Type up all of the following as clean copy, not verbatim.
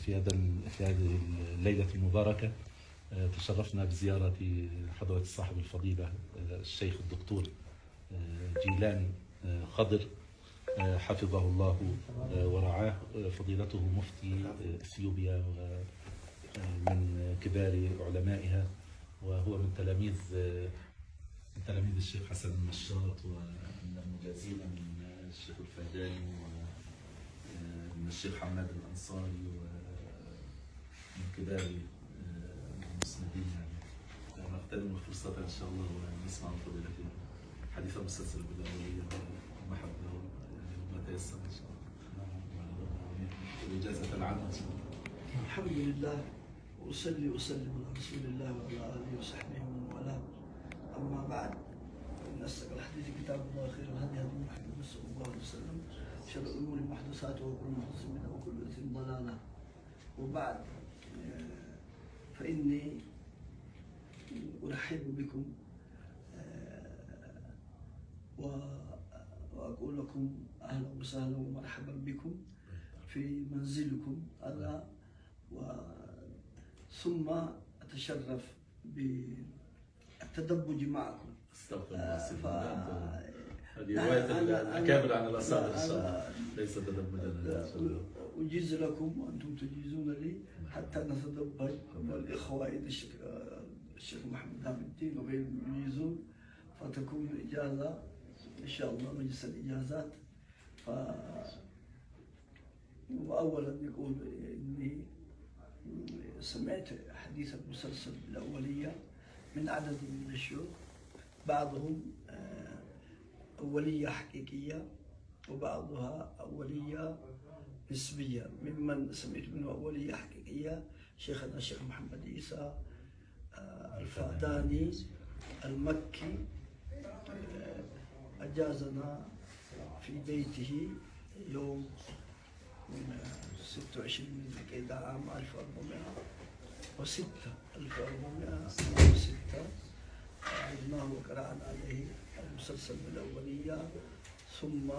في هذه الليلة المباركة تشرفنا بزيارة حضرة صاحب الفضيلة الشيخ الدكتور جيلان خضر حفظه الله ورعاه. فضيلته مفتي إثيوبيا ومن كبار علمائها، وهو من تلاميذ الشيخ حسن المشاط ومن المجازين من الشيخ الفهداني ومن الشيخ حماد الأنصاري ومن كبار المسندين. يعني نغتنم الفرصة إن شاء الله ونسمع من فضيلته حديثا مسلسلا بالأولية والمحبة وما تيسر إن شاء الله، وإجازة عنه إن شاء الله. الحمد لله، وأصلي وأسلم على رسول الله وعلى آله وصحبه ومن والاه. أما بعد، فإن أصدق الحديث كتاب الله، خير الهدي هدي محمد صلى الله عليه وسلم، شر الأمور محدثاتها وكل محدث بدعة وكل بدعة ضلالة. وبعد، فإني أرحب بكم وأقول لكم أهلا وسهلا ومرحبا بكم في منزلكم هذا، ثم أتشرف بالتدبج معكم. استغفر الله. هذه رواية الأكابر عن الأصابع إن شاء الله، ليس تدبجا. أجيز لكم وأنتم تجيزون لي حتى نتدبج، والإخوة الشيخ محمد هام الدين وغيرهم يجيزون، فتكون إجازة إن شاء الله مجلس الإجازات. وأولا يقول إني سمعت حديث المسلسل بالأولية من عدد من الشيوخ، بعضهم أولية حقيقية وبعضها أولية نسبية. ممن سمعت منه أولية حقيقية شيخنا الشيخ محمد عيسى الفهداني المكي، أجازنا في بيته يوم 26 من ذي القعدة عام 1406 عدناه وقرأنا عليه المسلسل بالأولية، ثم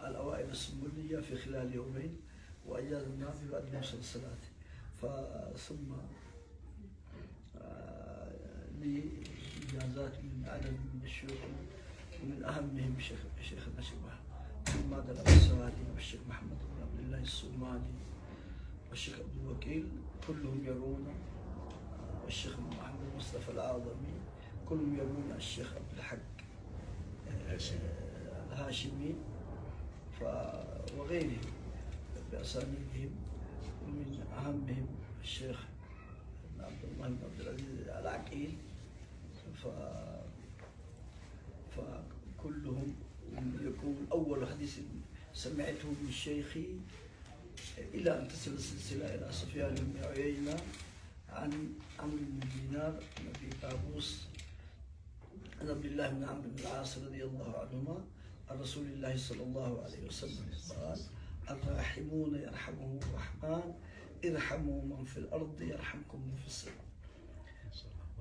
الأوائل السنبلية في خلال يومين، وأجازنا في بعض المسلسلات. ثم لي إجازات من عدد من الشيوخ، ومن أهمهم شيخنا الشيخ محمد الأنصاري والشيخ محمد بن عبد الله الصومالي والشيخ عبد الوكيل، كلهم يرون الشيخ محمد مصطفى الأعظمي، كلهم يرون الشيخ عبد الحق الهاشمي وغيرهم بأساميهم، ومن أهمهم الشيخ عبد الله بن عبد العزيز العقيل. فكلهم يقول أول حديث سمعته من شيخي إلى أن تصل السلسلة إلى سفيان بن عيينة عن عمرو بن دينار عن أبي طاووس عن عبد الله بن عمرو بن العاص رضي الله عنهما عن رسول الله صلى الله عليه وسلم قال: الراحمون يرحمهم الرحمن، ارحموا من في الأرض يرحمكم من في السماء.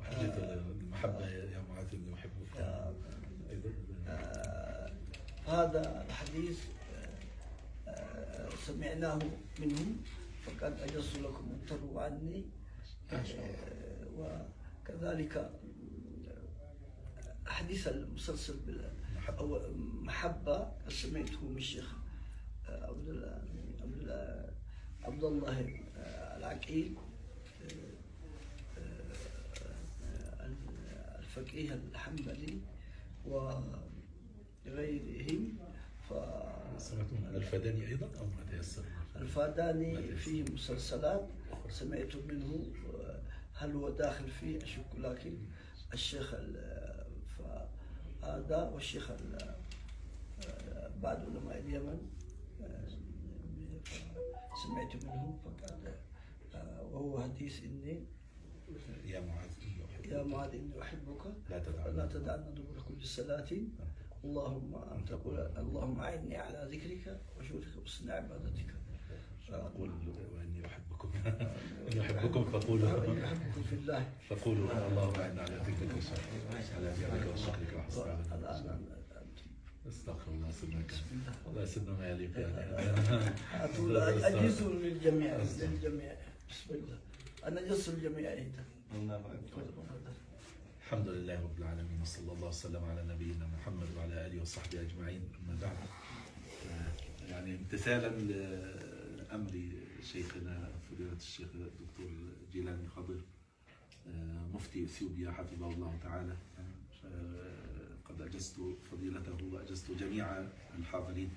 حديث المحبة يا معاذ إني أحبك. هذا الحديث سمعناه منهم، فقد أجزت لكم أن تروا عني. وكذلك حديث المسلسل بالمحبة سمعته من الشيخ عبد الله العقيل الفقيه الحنبلي وغيرهم. سمعتم عن الفهداني أيضا أو ما تيسر؟ الفهداني فيه مسلسلات سمعت منه، هل هو داخل فيه أشك، لكن الشيخ هذا والشيخ بعد علماء اليمن سمعت منهم فقال، وهو حديث إني يا معاذ إني أحبك لا تدعنا دبر كل صلاة، اللهم أعني على ذكرك وشكرك وحسن عبادتك. أقول وإني أحبكم إني أحبكم أحبكم في الله، فقولوا اللهم أعني على ذكرك على ذكرك وشكرك وحسن عبادتك. استغفر الله سنك. بسم الله. والله سنه ما يليق يعني. أقول أجيز للجميع للجميع. بسم الله. أنا أجيز للجميع أيضا. الحمد لله رب العالمين، وصلى الله وسلم على نبينا محمد وعلى آله وصحبه أجمعين. أما بعد، يعني امتثالا لأمر شيخنا فضيلة الشيخ الدكتور جيلاني خضر مفتي إثيوبيا حفظه الله تعالى، قد أجزت فضيلته وأجزت جميع الحاضرين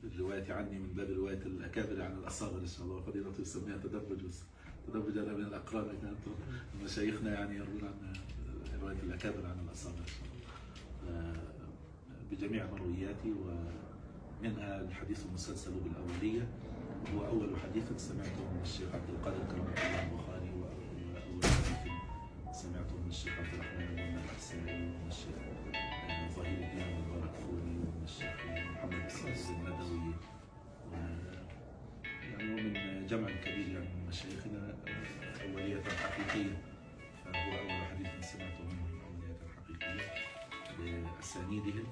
بالرواية عني من باب رواية الأكابر عن الأصاغر إن شاء الله. فضيلته يسميها تدرج، بس تدرج أنا من الأقران، لكن مشايخنا يعني يروون عن رواية الأكابر عن الأصاغر إن شاء الله بجميع مروياتي، ومنها الحديث المسلسل بالأولية، وهو أول حديث سمعته من الشيخ عبد القادر كرم الله البخاري، وأول حديث سمعته من الشيخ عبد الرحمن بن الأحسائي، ومن الشيخ ظهير الدين المبارك فوري، ومن الشيخ محمد السادس الندوي، يعني ومن جمع كبير يعني من مشايخنا أولية حقيقية. فهو أول حديث سمعته منهم أولية حقيقية بأسانيدهم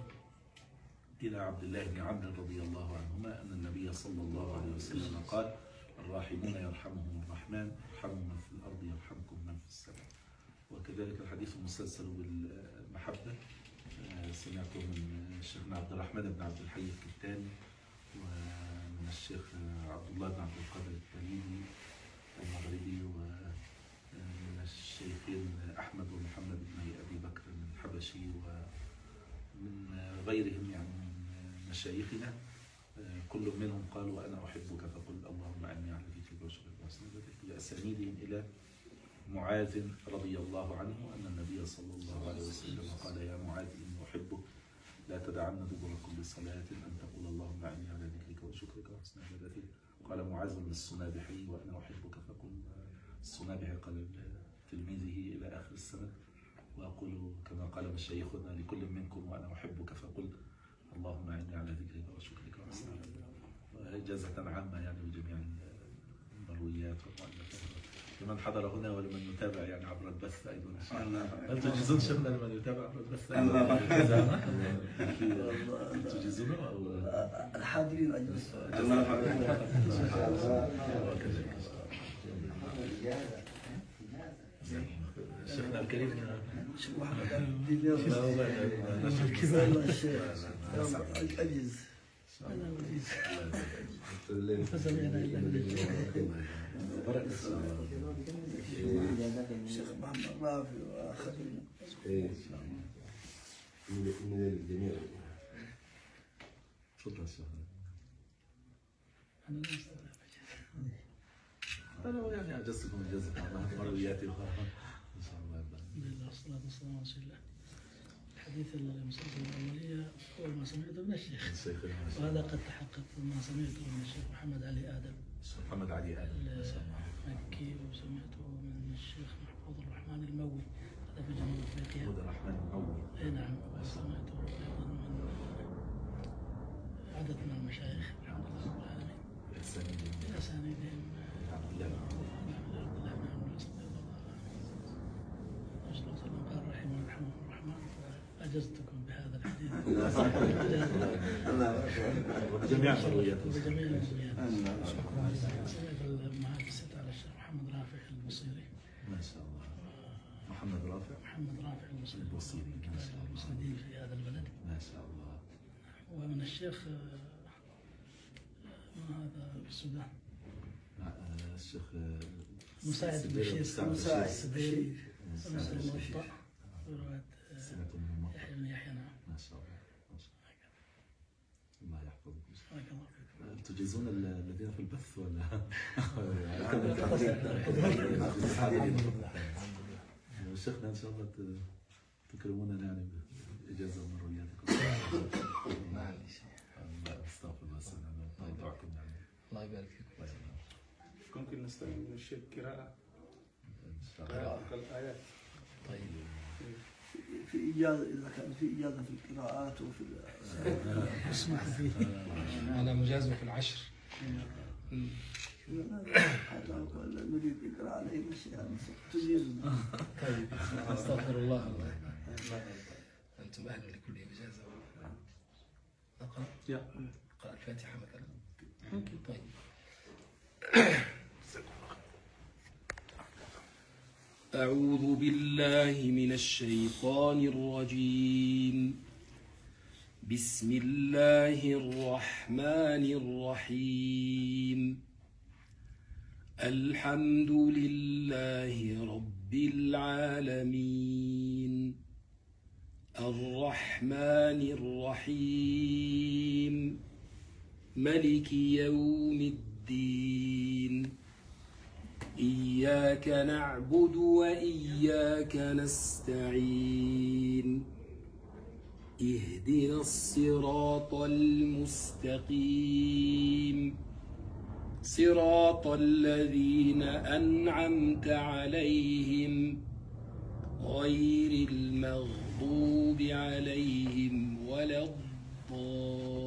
إلى عبد الله بن عمرو رضي الله عنهما أن النبي صلى الله عليه وسلم قال: الراحمون يرحمهم الرحمن، ارحموا من في الأرض يرحمكم من في السماء. وكذلك الحديث المسلسل بالمحبة سمعته من شيخنا عبد الرحمن بن عبد الحي الكتاني، ومن الشيخ عبد الله بن عبد القادر التليمي المغربي، ومن الشيخين أحمد ومحمد بن أبي بكر الحبشي، ومن غيرهم يعني من مشايخنا. كل منهم قال: وأنا أحبك فقل اللهم أعني على ذكرك وشكرك وحسن عبادتك، بأسانيدهم إلى معاذ رضي الله عنه أن النبي صلى الله عليه وسلم قال: يا معاذ إني أحبك لا تدعن دبر كل صلاة أن تقول اللهم أعني على ذكرك وشكرك وحسن عبادتك. قال معاذ للسنابحي: وأنا أحبك فقل. السنابحي قال تلميذه إلى آخر السنة: وأقول كما قال مشايخنا لكل منكم: وأنا أحبك فقل اللهم أعني على ذكرك وشكرك وحسن عبادتك. إجازة عامة يعني بجميع المرويات والمؤلفات لمن حضر هنا ولمن يتابع يعني عبر البث أيضا إن شاء الله. هل تجيزون شيخنا لمن يتابع عبر البث أيضا؟ تجيزونه أو الحاضرين أجلس. شيخنا الكريم الشيخ محمد عبد الدين كبار الشيخ أجلس. أنا أجلس. فسمعنا الشيخ محمد رافي وآخرين. من الجميع. تفضل شيخ. أنا يعني أجزتكم الله مروياتي إن شاء الله. الحمد لله والصلاة والسلام على رسول الله. الحديث المسلسل الأولية هو ما سمعته من الشيخ، وهذا قد تحقق ما سمعته من الشيخ محمد علي آدم. محمد علي آدم المكي، وسمعته من الشيخ محفوظ الرحمن الموي، هذا في جنوب أفريقيا. محمود الرحمن الموي. أي نعم. وسمعته أيضا من عدد من المشايخ الحمد لله رب العالمين. بأسانيدهم عبد الله بن عمرو. قال رحمه يرحمه الرحمن، فأجزتكم بهذا الحديث. وبجميع مروياته. وبجميع المرويات. سمعت المحادثة على الشيخ محمد رافع البصيري. ما شاء الله. محمد رافع البصيري المسندين في هذا البلد. ما شاء الله. ومن الشيخ هذا في السودان الشيخ مساعد بشير السبيري، الموطأ رواية يحيى بن يحيى. نعم. ما شاء الله. الله يحفظك. بارك الله فيك. تجيزون الذين في البث ولا؟ شيخنا إن شاء الله تكرموننا يعني بإجازة من مروياتكم. معلش. استغفر الله السلامة. الله يدعوكم يعني. الله يبارك فيك. ممكن نستمع من الشيخ قراءة الآيات. طيب. في إجازة إذا كان في إجازة في القراءات وفي اسمح فيه. أنا مجاز في العشر. حتى نريد إقراء عليه الشيء تجيزنا. طيب. أستغفر الله. أنتم أهل لكل إجازة. أقرأ؟ Ja. أقرأ الفاتحة مثلا. ممكن. طيب. أعوذ بالله من الشيطان الرجيم. بسم الله الرحمن الرحيم. الحمد لله رب العالمين. الرحمن الرحيم. ملك يوم الدين. إياك نعبد وإياك نستعين. اهدنا الصراط المستقيم. صراط الذين أنعمت عليهم غير المغضوب عليهم ولا الضالين.